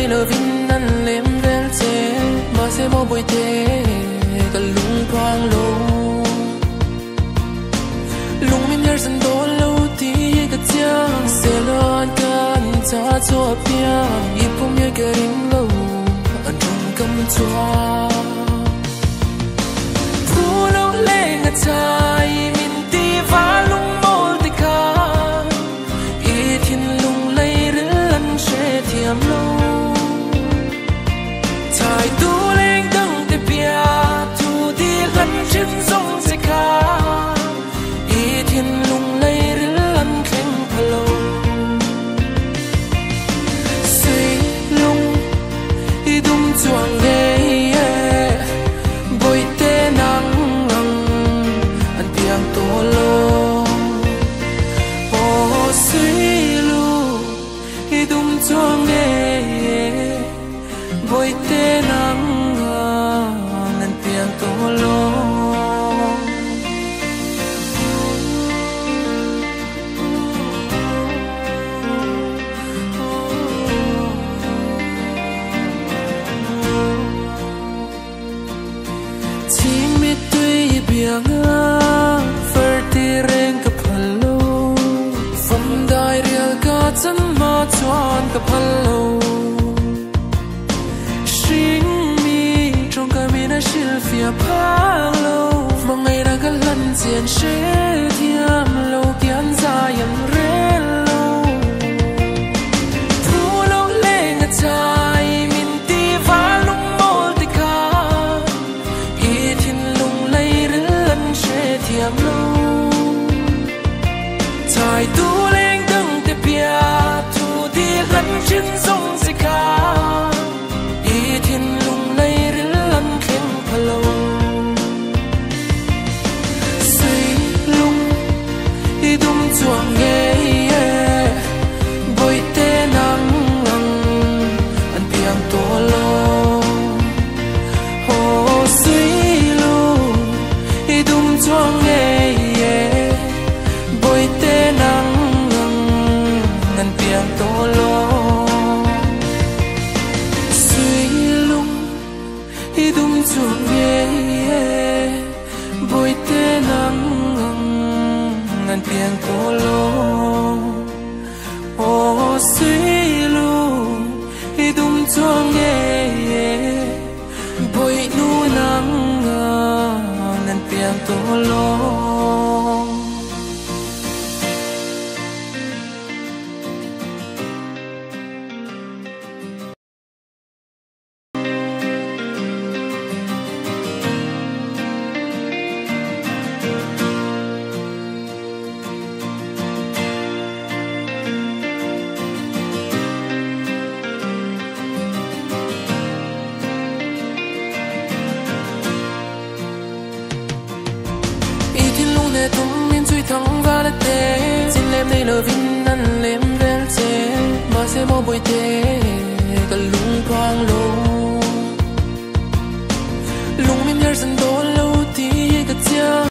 nay lờ vin năn lem vel che mà sẽ mò bồi tê cả lung quang lâu lung mim ler san do lâu tí cả cha sẽ loan can cha cho pia ipum ye cái ring lâu anh trong cầm choa phu lâu lên ngã trái min ti va lung mol ti ka i thiên lung lay rứ lăn sẽ thiam lâu trái tu lên đằng te pia tu đi lăn chân sông sẽ ka i thiên lung lay rứ lăn khen phalo suy lung i dum chuang ghê bồi tê nắng anh tiếng tô lô ô suy lu i dum chuang ghê bồi tê nắng anh tiếng tô lô chân mà chọn gặp hello xin mi trong cái mi na xin phía palo mà ngày đã gần lần diện sẽ thiam lâu kiến ra yang re lâu thu lâu lên ngã trái min ti va lung mol ti ka i thiên lung lay rứ lần sẽ thiam lâu trái tu lên đằng te pia lăn chân sông sẽ ka i thiên lung lay rứ lăn khen phalo suy lung i dum chuang ghê bồi tê nắng anh piang tô lô hồ suy lung i dum chuang ghê bồi tê nắng anh piang tô lô chuông ye bồi tê nắng ngàn tiếng tô lô ô suy lu i dum chuông ye bồi nu nắng ngàn tiếng tô lô tum min chui thăng va la te xin lem nay lờ vin năn lem vel che mà sẽ mò bồi tê cả lung quang lâu